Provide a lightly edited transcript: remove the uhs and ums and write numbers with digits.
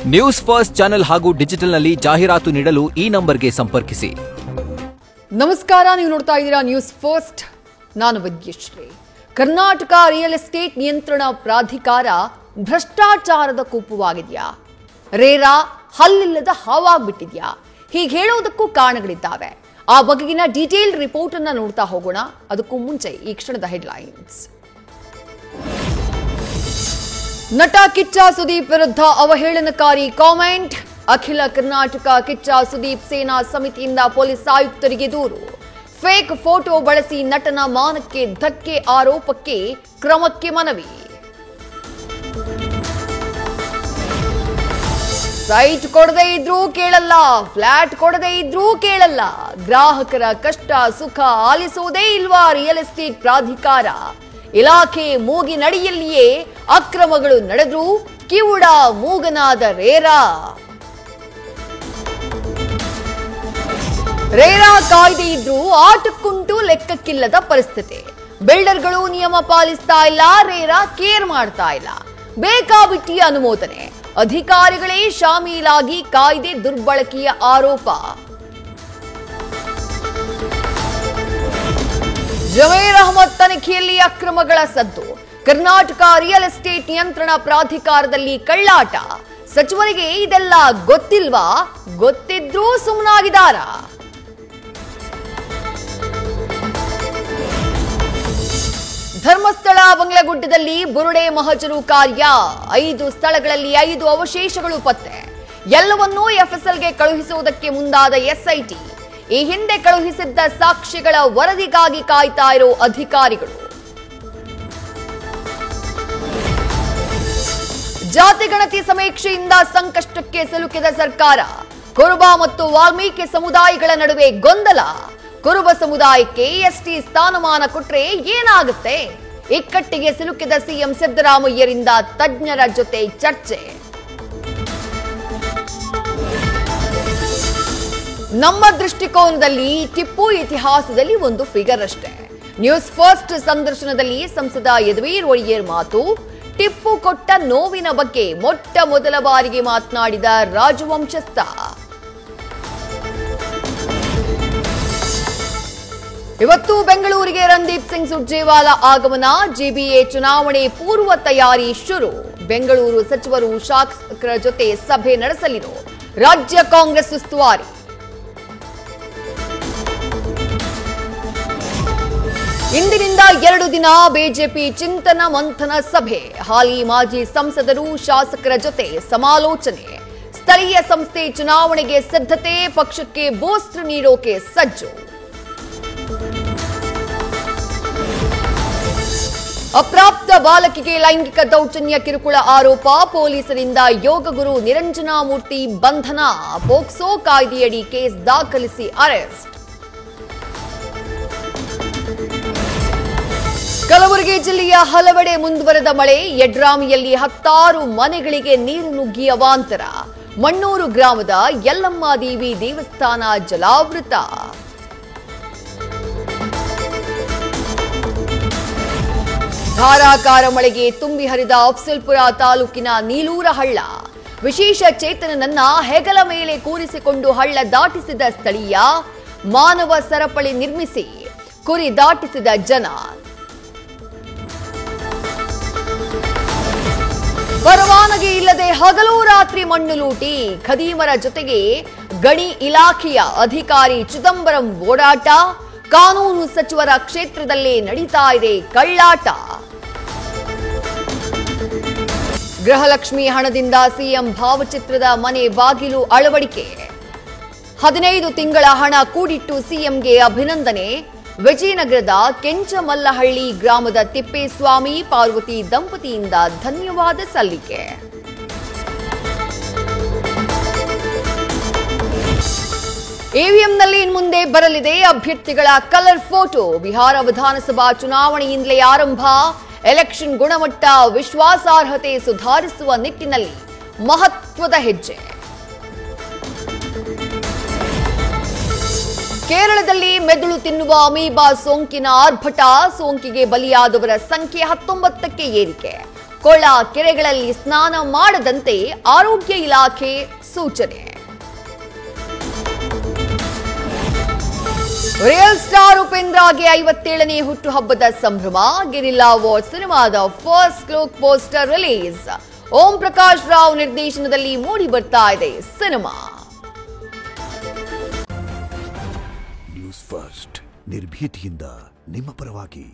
News first channel ಹಾಗೂ ಡಿಜಿಟಲ್ನಲ್ಲಿ ಜಾಹೀರಾತು ನೀಡಲು ಈ ನಂಬರ್ಗೆ ಸಂಪರ್ಕಿಸಿ. ನಮಸ್ಕಾರ, ನೀವು ನೋಡ್ತಾ ಇದ್ದೀರಾ ನ್ಯೂಸ್ ಫಸ್ಟ್. ನಾನು ವಿದ್ಯಶ್ರೀ. ಕರ್ನಾಟಕ ರಿಯಲ್ ಎಸ್ಟೇಟ್ ನಿಯಂತ್ರಣ ಪ್ರಾಧಿಕಾರ ಭ್ರಷ್ಟಾಚಾರದ ಕೂಪವಾಗಿದೆಯಾ? ರೇರಾ ಹಲ್ಲಿಲ್ಲದ ಹಾವಾಗ್ಬಿಟ್ಟಿದ್ಯಾ? ಹೀಗೆ ಹೇಳೋದಕ್ಕೂ ಕಾರಣಗಳಿದ್ದಾವೆ. ಆ ಬಗೆಗಿನ ಡೀಟೇಲ್ ರಿಪೋರ್ಟ್ ಅನ್ನ ನೋಡ್ತಾ ಹೋಗೋಣ. ಅದಕ್ಕೂ ಮುಂಚೆ ಈ ಕ್ಷಣದ ಹೆಡ್ಲೈನ್ಸ್. ನಟ ಕಿಚ್ಚ ಸುದೀಪ್ ವಿರುದ್ಧ ಅವಹೇಳನಕಾರಿ ಕಾಮೆಂಟ್. ಅಖಿಲ ಕರ್ನಾಟಕ ಕಿಚ್ಚ ಸುದೀಪ್ ಸೇನಾ ಸಮಿತಿಯಿಂದ ಪೊಲೀಸ್ ಆಯುಕ್ತರಿಗೆ ದೂರು. ಫೇಕ್ ಫೋಟೋ ಬಳಸಿ ನಟನ ಮಾನಕ್ಕೆ ಧಕ್ಕೆ ಆರೋಪಕ್ಕೆ ಕ್ರಮಕ್ಕೆ ಮನವಿ. ಸೈಟ್ ಕೊಡದೇ ಇದ್ರೂ ಕೇಳಲ್ಲ, ಫ್ಲಾಟ್ ಕೊಡದೇ ಇದ್ರೂ ಕೇಳಲ್ಲ. ಗ್ರಾಹಕರ ಕಷ್ಟ ಸುಖ ಆಲಿಸೋದೇ ಇಲ್ವಾ ರಿಯಲ್ ಎಸ್ಟೇಟ್ ಪ್ರಾಧಿಕಾರ? ಇಲಾಖೆ ಮೂಗಿನಡಿಯಲ್ಲಿಯೇ ಅಕ್ರಮಗಳು ನಡೆದ್ರೂ ಕಿವುಡ ಮೂಗನಾದ ರೇರಾ ಕಾಯ್ದೆ ಇದ್ರೂ ಆಟಕ್ಕುಂಟು ಲೆಕ್ಕಕ್ಕಿಲ್ಲದ ಪರಿಸ್ಥಿತಿ. ಬಿಲ್ಡರ್ಗಳು ನಿಯಮ ಪಾಲಿಸ್ತಾ ಇಲ್ಲ, ರೇರಾ ಕೇರ್ ಮಾಡ್ತಾ ಇಲ್ಲ. ಬೇಕಾಬಿಟ್ಟಿ ಅನುಮೋದನೆ, ಅಧಿಕಾರಿಗಳೇ ಶಾಮೀಲಾಗಿ ಕಾಯ್ದೆ ದುರ್ಬಳಕೆಯ ಆರೋಪ. ಜಮೀರ್ ಅಹಮದ್ ತನಿಖೆಯಲ್ಲಿ ಅಕ್ರಮಗಳ ಸದ್ದು. ಕರ್ನಾಟಕ ರಿಯಲ್ ಎಸ್ಟೇಟ್ ನಿಯಂತ್ರಣ ಪ್ರಾಧಿಕಾರದಲ್ಲಿ ಕಳ್ಳಾಟ. ಸಚಿವರಿಗೆ ಇದೆಲ್ಲ ಗೊತ್ತಿಲ್ವಾ? ಗೊತ್ತಿದ್ರೂ ಸುಮ್ಮನಾಗಿದ್ದಾರ? ಧರ್ಮಸ್ಥಳ ಬಂಗ್ಲಗುಡ್ಡದಲ್ಲಿ ಬುರುಡೆ ಮಹಜರು ಕಾರ್ಯ. 5 ಸ್ಥಳಗಳಲ್ಲಿ 5 ಅವಶೇಷಗಳು ಪತ್ತೆ. ಎಲ್ಲವನ್ನೂ ಎಫ್ಎಸ್ಎಲ್ಗೆ ಕಳುಹಿಸುವುದಕ್ಕೆ ಮುಂದಾದ ಎಸ್ಐಟಿ. ಈ ಹಿಂದೆ ಕಳುಹಿಸಿದ್ದ ಸಾಕ್ಷ್ಯಗಳ ವರದಿಗಾಗಿ ಕಾಯ್ತಾ ಇರೋ ಅಧಿಕಾರಿಗಳು. ಜಾತಿ ಗಣತಿ ಸಮೀಕ್ಷೆಯಿಂದ ಸಂಕಷ್ಟಕ್ಕೆ ಸಿಲುಕಿದ ಸರ್ಕಾರ. ಕುರುಬ ಮತ್ತು ವಾಲ್ಮೀಕಿ ಸಮುದಾಯಗಳ ನಡುವೆ ಗೊಂದಲ. ಕುರುಬ ಸಮುದಾಯಕ್ಕೆ ಎಸ್ಟಿ ಸ್ಥಾನಮಾನ ಕೊಟ್ರೆ ಏನಾಗುತ್ತೆ? ಇಕ್ಕಟ್ಟಿಗೆ ಸಿಲುಕಿದ ಸಿಎಂ ಸಿದ್ದರಾಮಯ್ಯರಿಂದ ತಜ್ಞರ ಜೊತೆ ಚರ್ಚೆ. ನಮ್ಮ ದೃಷ್ಟಿಕೋನದಲ್ಲಿ ಟಿಪ್ಪು ಇತಿಹಾಸದಲ್ಲಿ ಒಂದು ಫಿಗರ್ ಅಷ್ಟೇ. ನ್ಯೂಸ್ ಫಸ್ಟ್ ಸಂದರ್ಶನದಲ್ಲಿ ಸಂಸದ ಯದುವೀರ್ ಒಡೆಯರ್ ಮಾತು. ಟಿಪ್ಪು ಕೊಟ್ಟ ನೋವಿನ ಬಗ್ಗೆ ಮೊಟ್ಟ ಮೊದಲ ಬಾರಿಗೆ ಮಾತನಾಡಿದ ರಾಜವಂಶಸ್ಥ. ಇವತ್ತು ಬೆಂಗಳೂರಿಗೆ ರಣದೀಪ್ ಸಿಂಗ್ ಸುರ್ಜೇವಾಲಾ ಆಗಮನ. ಜಿಬಿಎ ಚುನಾವಣೆ ಪೂರ್ವ ತಯಾರಿ ಶುರು. ಬೆಂಗಳೂರು ಸಚಿವರು ಶಾಸಕರ ಜೊತೆ ಸಭೆ ನಡೆಸಲಿರೋ ರಾಜ್ಯ ಕಾಂಗ್ರೆಸ್ ಉಸ್ತುವಾರಿ. ಇಂದಿನಿಂದ 2 ದಿನ ಬಿಜೆಪಿ ಚಿಂತನ ಮಂಥನ ಸಭೆ. ಹಾಲಿ ಮಾಜಿ ಸಂಸದರು ಶಾಸಕರ ಜೊತೆ ಸಮಾಲೋಚನೆ. ಸ್ಥಳೀಯ ಸಂಸ್ಥೆ ಚುನಾವಣೆಗೆ ಸಿದ್ಧತೆ, ಪಕ್ಷಕ್ಕೆ ಬೂಸ್ಟ್ ನೀಡೋಕೆ ಸಜ್ಜು. ಅಪ್ರಾಪ್ತ ಬಾಲಕಿಗೆ ಲೈಂಗಿಕ ದೌರ್ಜನ್ಯ ಕಿರುಕುಳ ಆರೋಪ. ಪೊಲೀಸರಿಂದ ಯೋಗಗುರು ನಿರಂಜನಾ ಮೂರ್ತಿ ಬಂಧನ. ಪೋಕ್ಸೋ ಕಾಯ್ದೆಯಡಿ ಕೇಸ್ ದಾಖಲಿಸಿ ಅರೆಸ್ಟ್. ಕಲಬುರಗಿ ಜಿಲ್ಲೆಯ ಹಲವೆಡೆ ಮುಂದುವರೆದ ಮಳೆ. ಯಡ್ರಾಮಿಯಲ್ಲಿ 10 ಮನೆಗಳಿಗೆ ನೀರು ನುಗ್ಗಿ ಅವಾಂತರ. ಮಣ್ಣೂರು ಗ್ರಾಮದ ಯಲ್ಲಮ್ಮ ದೇವಿ ದೇವಸ್ಥಾನ ಜಲಾವೃತ. ಧಾರಾಕಾರ ಮಳೆಗೆ ತುಂಬಿ ಹರಿದ ಅಫ್ಜಲ್ಪುರ ತಾಲೂಕಿನ ನೀಲೂರ ಹಳ್ಳ. ವಿಶೇಷ ಚೇತನನನ್ನ ಹೆಗಲ ಮೇಲೆ ಕೂರಿಸಿಕೊಂಡು ಹಳ್ಳ ದಾಟಿಸಿದ ಸ್ಥಳೀಯ. ಮಾನವ ಸರಪಳಿ ನಿರ್ಮಿಸಿ ಕುರಿ ದಾಟಿಸಿದ ಜನ. ಪರವಾನಗಿ ಇಲ್ಲದೆ ಹಗಲು ರಾತ್ರಿ ಮಣ್ಣು ಲೂಟಿ. ಖದೀಮರ ಜೊತೆಗೆ ಗಣಿ ಇಲಾಖೆಯ ಅಧಿಕಾರಿ ಚಿದಂಬರಂ ಓಡಾಟ. ಕಾನೂನು ಸಚಿವರ ಕ್ಷೇತ್ರದಲ್ಲೇ ನಡೀತಾ ಇದೆ ಕಳ್ಳಾಟ. ಗೃಹಲಕ್ಷ್ಮಿ ಹಣದಿಂದ ಸಿಎಂ ಭಾವಚಿತ್ರದ ಮನೆ ಬಾಗಿಲು ಅಳವಡಿಕೆ. 15 ತಿಂಗಳ ಹಣ ಕೂಡಿಟ್ಟು ಸಿಎಂಗೆ ಅಭಿನಂದನೆ. ವಿಜಯನಗರದ ಕೆಂಚಮಲ್ಲಹಳ್ಳಿ ಗ್ರಾಮದ ತಿಪ್ಪೇಸ್ವಾಮಿ ಪಾರ್ವತಿ ದಂಪತಿಯಿಂದ ಧನ್ಯವಾದ ಸಲ್ಲಿಕೆ. ಇವಿಎಂನಲ್ಲಿ ಇನ್ಮುಂದೆ ಬರಲಿದೆ ಅಭ್ಯರ್ಥಿಗಳ ಕಲರ್ ಫೋಟೋ. ಬಿಹಾರ ವಿಧಾನಸಭಾ ಚುನಾವಣೆಯಿಂದಲೇ ಆರಂಭ. ಎಲೆಕ್ಷನ್ ಗುಣಮಟ್ಟ, ವಿಶ್ವಾಸಾರ್ಹತೆ ಸುಧಾರಿಸುವ ನಿಟ್ಟಿನಲ್ಲಿ ಮಹತ್ವದ ಹೆಜ್ಜೆ. ಕೇರಳದಲ್ಲಿ ಮೆದುಳು ತಿನ್ನುವ ಅಮೀಬಾ ಸೋಂಕಿನ ಆರ್ಭಟ. ಸೋಂಕಿಗೆ ಬಲಿಯಾದವರ ಸಂಖ್ಯೆ 19ಕ್ಕೆ ಏರಿಕೆ. ಕೊಳ್ಳ ಕೆರೆಗಳಲ್ಲಿ ಸ್ನಾನ ಮಾಡದಂತೆ ಆರೋಗ್ಯ ಇಲಾಖೆ ಸೂಚನೆ. ರಿಯಲ್ ಸ್ಟಾರ್ ಉಪೇಂದ್ರಗೆ 57ನೇ ಹುಟ್ಟುಹಬ್ಬದ ಸಂಭ್ರಮ. ಗೆರಿಲ್ಲಾ ವಾರ್ ಸಿನಿಮಾದ first look poster release. Om Prakash Rao ನಿರ್ದೇಶನದಲ್ಲಿ ಮೂಡಿ ಬರ್ತಾ ಇದೆ ಸಿನಿಮಾ. ನ್ಯೂಸ್ ಫಸ್ಟ್ ನಿರ್ಭೀತಿಯಿಂದ ನಿಮ್ಮ ಪರವಾಗಿ.